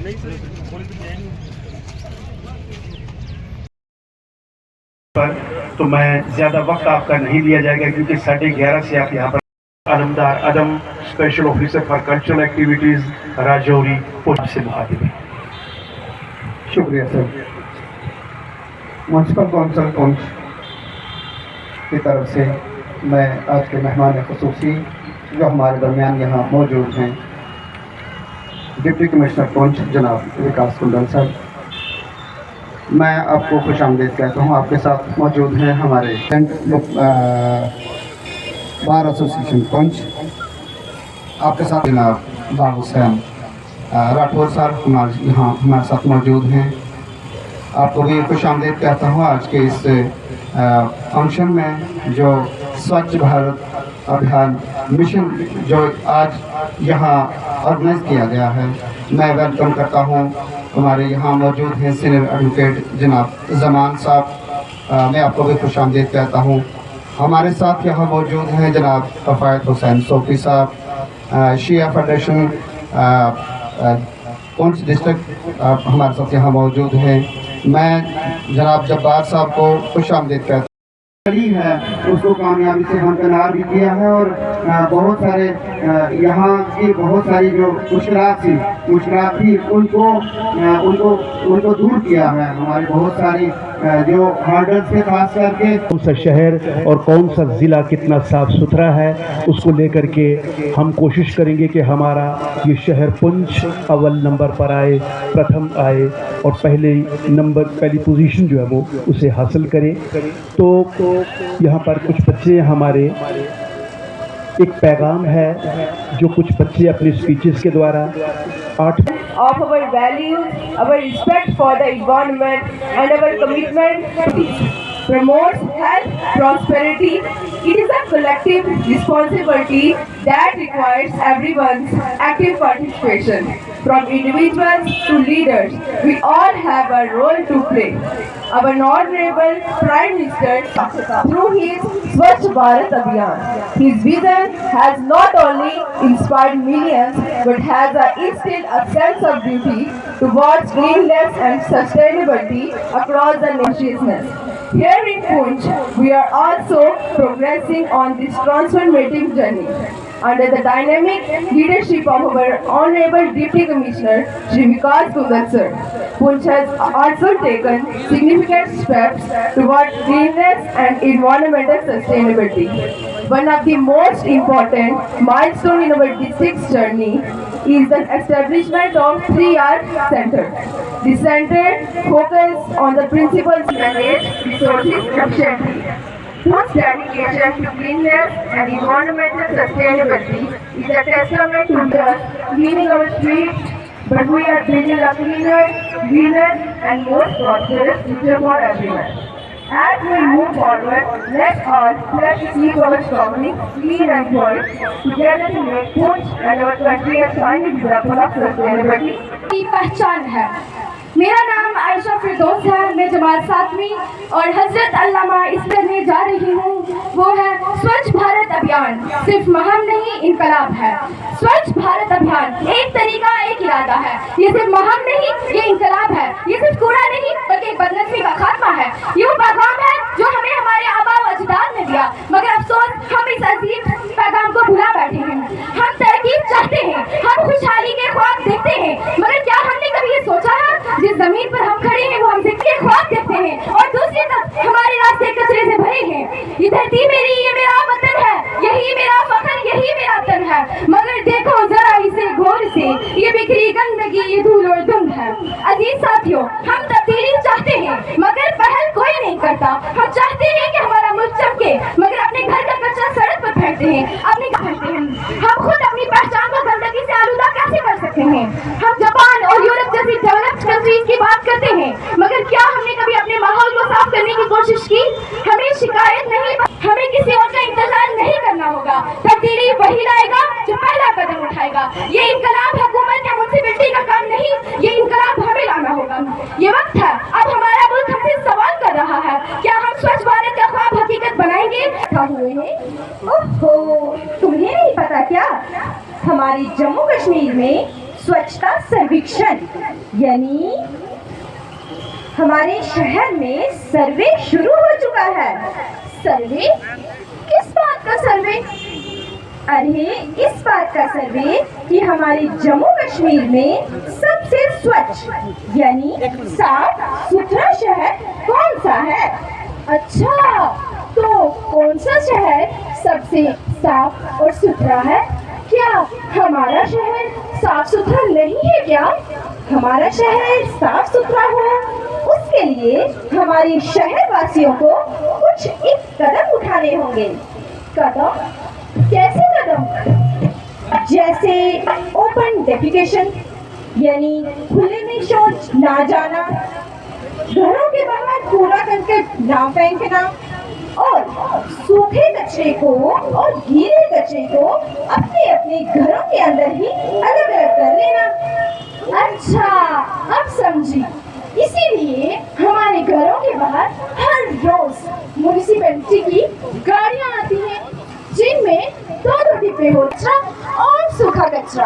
तो मैं ज़्यादा वक्त आपका नहीं लिया जाएगा क्योंकि 11:30 से आप यहाँ पर Alamdar Adam special officer for cultural activities Rajouri Poonch से मुखातिब है। शुक्रिया सर। म्यूनसिपल कौंसिल पुंछ की तरफ से मैं आज के मेहमान ख़ुसूसी जो हमारे दरमियान यहाँ मौजूद हैं, डिप्टी कमिश्नर पुंछ जनाब विकास कुंडल साहब, मैं आपको खुशामदीद कहता हूँ। आपके साथ मौजूद हैं हमारे बार एसोसिएशन पुंछ, आपके साथ जनाब बाब हुसैन राठौर साहब हमारे साथ मौजूद हैं। आपको भी खुशामदीद कहता हूँ आज के इस फंक्शन में जो स्वच्छ भारत अभियान मिशन जो आज यहाँ ऑर्गेनाइज किया गया है। मैं वेलकम करता हूँ हमारे यहाँ मौजूद हैं सीनियर एडवोकेट जनाब जमान साहब, मैं आपको भी खुशामदीद कहता हूँ। हमारे साथ यहाँ मौजूद हैं जनाब रफ़ायत हुसैन सोफी साहब, शिया फेडरेशन पुंछ डिस्ट्रिक्ट हमारे साथ यहाँ मौजूद हैं। मैं जनाब जब्बार साहब को खुशामदीद कहता हूँ। है उसको कामयाबी से हमकनार भी किया है और बहुत सारे यहाँ की बहुत सारी जो मुश्किलात थी उनको दूर किया है। हमारी बहुत सारी जो हर्डल्स थे, खास करके कौन सा शहर और कौन सा ज़िला कितना साफ़ सुथरा है उसको लेकर के हम कोशिश करेंगे कि हमारा ये शहर पुंछ अव्वल नंबर पर आए, प्रथम आए और पहली पोजीशन जो है वो उसे हासिल करे। तो यहाँ पर कुछ बच्चे हमारे एक पैगाम है जो कुछ बच्चे अपने स्पीचेस के द्वारा of our values, our respect for the environment and our commitment to peace promotes health, prosperity. It is a collective responsibility that requires everyone's active participation. From individuals to leaders, we all have a role to play. Our Honorable Prime Minister, through his Swachh Bharat Abhiyan, his vision has not only inspired millions but has instilled a sense of duty towards cleanliness and sustainability across the nation. Here in Poonch, we are also progressing on this transformative journey. Under the dynamic leadership of our Honorable Deputy Commissioner, Shri Vikas Kundal sir, Poonch has also taken significant steps towards cleanliness and environmental sustainability. One of the most important milestones in our district's journey is the establishment of 3R Center. The center focuses on the principles manage resources efficiently. Poonch's dedication to cleanliness and environmental sustainability is a testament to just cleaning our streets, but we are building a cleaner, greener, and more prosperous future for everyone. As we move forward, let's all pledge to keep our surroundings clean and quiet, together to make Poonch and our country a shining example of sustainability. पहचान है। मेरा नाम आयशा फिरदौस है, मैं जमात 7वीं और हजरत अल्लामा इस करने जा रही हूँ वो है स्वच्छ भारत अभियान। सिर्फ मुहिम नहीं, इनकलाब है। स्वच्छ भारत अभियान एक तरीका, एक इरादा है। ये सिर्फ मुहिम नहीं, ये इनकलाब है। ये सिर्फ कूड़ा नहीं बल्कि बदनज़मी का खात्मा है। ये वो पैगाम है जो हमें हमारे आबा व अजदाद ने दिया, मगर अफसोस हम इस अजीब पैगाम को भुला बैठे हैं। हम तरक्की चाहते हैं, हम खुशहाली के ख्वाब देखते हैं, मगर क्या हमने कभी ये सोचा है जिस जमीन पर हम खड़े हैं वो हमसे के ख्वाब देखते हैं और दूसरी तरफ हमारे रास्ते कचरे से भरे हैं। ये धरती मेरी, ये मेरा वतन है, यही मेरा फख्र, यही मेरा तन है, मगर देखो जरा इसे गौर से, ये बिखरी गंदगी, ये धूल और धुंध है। अजीज साथियों, हम तब्दीली चाहते हैं मगर पहल कोई नहीं करता। हम चाहते हैं कि हमारा मुल्क चमके, मगर अपने घर का कचरा सड़क पर फेंकते हैं। हम खुद अपनी पहचान को गंदगी से आलूदा कैसे कर सकते हैं? हम जापान और यूरोप जैसी डेवलप्ड कंट्रीज की बात करते हैं, मगर क्या हमने कभी अपने माहौल को साफ करने की कोशिश की? हमें शिकायत नहीं, हमें किसी और का इंतजार नहीं करना होगा। तब्दीली वही लाएगा जो पहला कदम उठाएगा। ये इनकलाब हुकूमत या म्युनिसिपैलिटी का काम नहीं, ये इनकलाब हमें लाना होगा। ये वक्त है, अब हमारा मुल्क हमसे सवाल कर रहा है, क्या हम स्वच्छ भारत का ख्वाब हकीकत बनाएंगे? हुए हैं ओहो, तुम्हें नहीं पता क्या? हमारी जम्मू कश्मीर में स्वच्छता सर्वेक्षण, यानी हमारे शहर में सर्वे शुरू हो चुका है। सर्वे? किस बात का सर्वे? अरे इस बात का सर्वे कि हमारे जम्मू कश्मीर में सबसे स्वच्छ यानी साफ सुथरा शहर कौन सा है। अच्छा, तो कौन सा शहर सबसे साफ और सुथरा है? क्या हमारा शहर साफ सुथरा नहीं है क्या? हमारा शहर साफ सुथरा हो उसके लिए हमारे शहर वासियों को कुछ एक कदम उठाने होंगे। कदम? कैसे कदम? जैसे ओपन डेफिकेशन यानी खुले में शौच ना जाना, घरों के बाहर कूड़ा करकट ना फेंकना और सूखे कचरे को और गीले कचरे को अपने अपने घरों के अंदर ही अलग अलग कर लेना। अच्छा, अब समझी। इसीलिए हमारे घरों के बाहर हर रोज म्युनिसिपैलिटी की गाड़ियां आती हैं जिनमें दो डिब्बे हो कचरा और सूखा कचरा।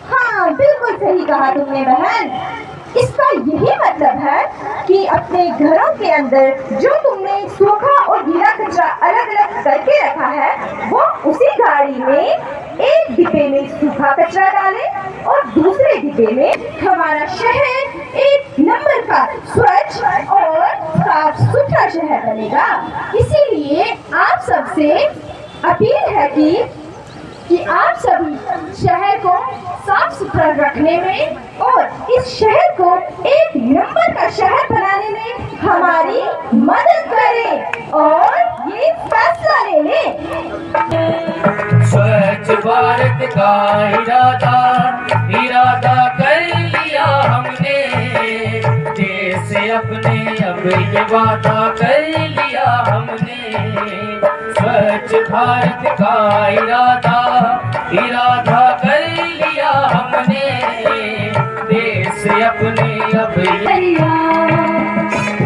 हाँ, बिल्कुल सही कहा तुमने बहन। इसका यही मतलब है कि अपने घरों के अंदर जो तुमने सूखा और गीला कचरा अलग अलग करके रखा है वो उसी गाड़ी में एक डिब्बे में सूखा कचरा डाले और दूसरे डिब्बे में हमारा शहर एक नंबर का स्वच्छ और साफ सुथरा शहर बनेगा। इसीलिए आप सबसे अपील है कि आप सभी शहर को साफ सुथरा रखने में और इस शहर को एक नंबर का शहर बनाने में हमारी मदद करें और ये फैसला ले लें। स्वच्छ भारत का इरादा कर लिया हमने, देश से अपने अब ये वादा कर लिया हमने। स्वच्छ भारत का इरादा कर लिया हमने, देश से अपने अब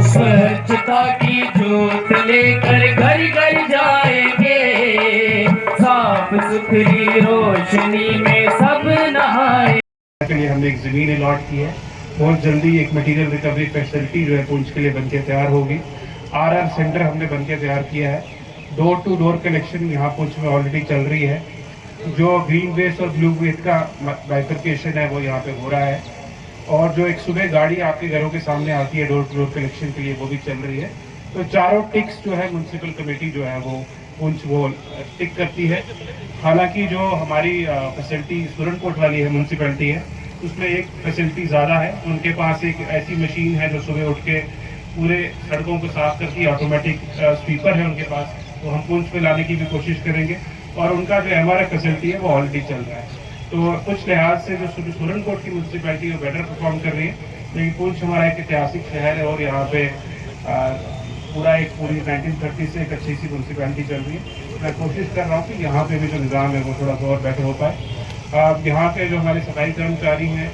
स्वच्छता की जोत लेकर घर घर जाएंगे, साफ सुथरी रोशनी में सब नहाए। के लिए हमने एक ज़मीन अलॉट की है। बहुत जल्दी एक मटेरियल रिकवरी फैसिलिटी जो है पुंछ के लिए बनके तैयार होगी। आरआर सेंटर हमने बनके तैयार किया है। डोर टू डोर कलेक्शन यहाँ पुंछ में ऑलरेडी चल रही है। जो ग्रीन वेस्ट और ब्लू वेस्ट का बाइफर्केशन है वो यहाँ पे हो रहा है। और जो एक सुबह गाड़ी आपके घरों के सामने आती है डोर टू डोर कलेक्शन के लिए, वो भी चल रही है। तो चारों टिक्स जो है म्यूनसिपल कमेटी जो है वो पुंछ वो टिक करती है। हालांकि जो हमारी फैसिलिटी सुरनकोट वाली है म्यूनसिपैलिटी है, उसमें एक फैसिलिटी ज़्यादा है। उनके पास एक ऐसी मशीन है जो सुबह उठ के पूरे सड़कों को साफ करती है, ऑटोमेटिक स्वीपर है उनके पास। तो हम पुंछ में लाने की भी कोशिश करेंगे। और उनका जो MRF फैसिलिटी है वो ऑलरेडी चल रहा है। तो कुछ लिहाज से जो सुरनकोट की म्यूनसिपैलिटी वो बेटर परफॉर्म कर रही है, लेकिन पुंछ हमारा एक ऐतिहासिक शहर है और यहाँ पे पूरी 1930 से एक अच्छी सी म्यूनसिपैलिटी चल रही है। मैं कोशिश कर रहा हूँ कि यहाँ पे भी जो निज़ाम है वो थोड़ा सा और बेटर हो पाए। यहाँ पे जो हमारे सफाई कर्मचारी हैं,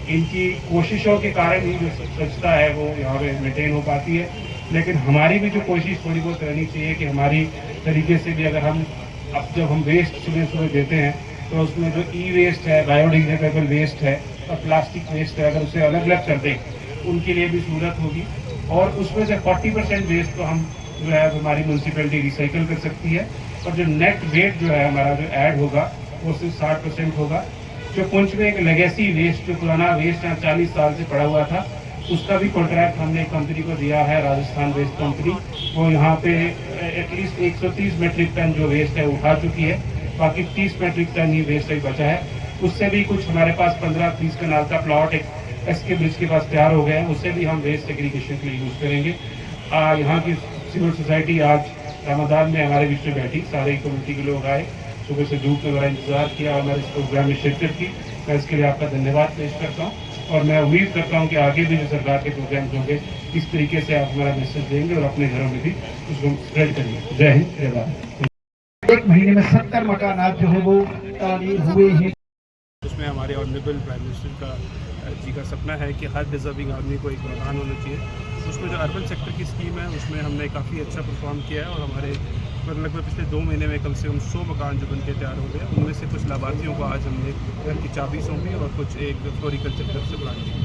इनकी कोशिशों के कारण ही जो स्वच्छता है वो यहाँ पे मेंटेन हो पाती है। लेकिन हमारी भी जो कोशिश थोड़ी बहुत रहनी चाहिए कि हमारी तरीके से भी अगर हम अब जब हम वेस्ट सुबह सुबह देते हैं तो उसमें जो वेस्ट है, बायोडिग्रेडेबल वेस्ट है और प्लास्टिक वेस्ट है, अगर उसे अलग अलग कर दें उनके लिए भी सूरत होगी। और उसमें से 40% वेस्ट तो हम जो है हमारी म्यूनसिपैलिटी रिसाइकिल कर सकती है। और जो नेट वेट जो है हमारा जो ऐड होगा वो सिर्फ 60% होगा। जो पुंछ में एक लेगेसी वेस्ट, जो पुराना वेस्ट यहाँ 40 साल से पड़ा हुआ था, उसका भी कॉन्ट्रैक्ट हमने एक कंपनी को दिया है, राजस्थान वेस्ट कंपनी। वो यहाँ पे एटलीस्ट 130 मेट्रिक टन जो वेस्ट है उठा चुकी है, बाकी 30 मेट्रिक टन ही वेस्ट ही बचा है। उससे भी कुछ हमारे पास 15-30 कनाल का प्लॉट एक एसके ब्रिज के पास तैयार हो गया है, उससे भी हम वेस्ट सेग्रीगेशन के लिए यूज़ करेंगे। यहाँ की सिविल सोसाइटी आज रमदान में हमारे बीच में बैठी, सारे कम्युनिटी के लोग आए, सुबह से धूप में बड़ा इंतजार किया और मैंने इस प्रोग्राम में शिरकत की। मैं इसके लिए आपका धन्यवाद पेश करता हूँ और मैं उम्मीद करता हूँ कि आगे भी जो सरकार के प्रोग्राम्स होंगे इस तरीके से आप हमारा मैसेज देंगे और अपने घरों में भी उसको स्प्रेड करेंगे। जय हिंद, जय भारत। एक महीने में 70 मकानात जो है वो तामीर हुए हैं। उसमें हमारे ऑनरेबल प्राइम मिनिस्टर जी का सपना है कि हर डिजर्विंग आदमी को एक मकान होना चाहिए। उसमें जो अर्बन सेक्टर की स्कीम है उसमें हमने काफ़ी अच्छा परफॉर्म किया है और हमारे लगभग पिछले 2 महीने में कम से कम 100 मकान जो बनके तैयार हो गए। उनमें से कुछ लाभार्थियों को आज हमने घर की चाबी सौंपी और कुछ एक फ्लोरिकल्चर तरफ से प्लान किया।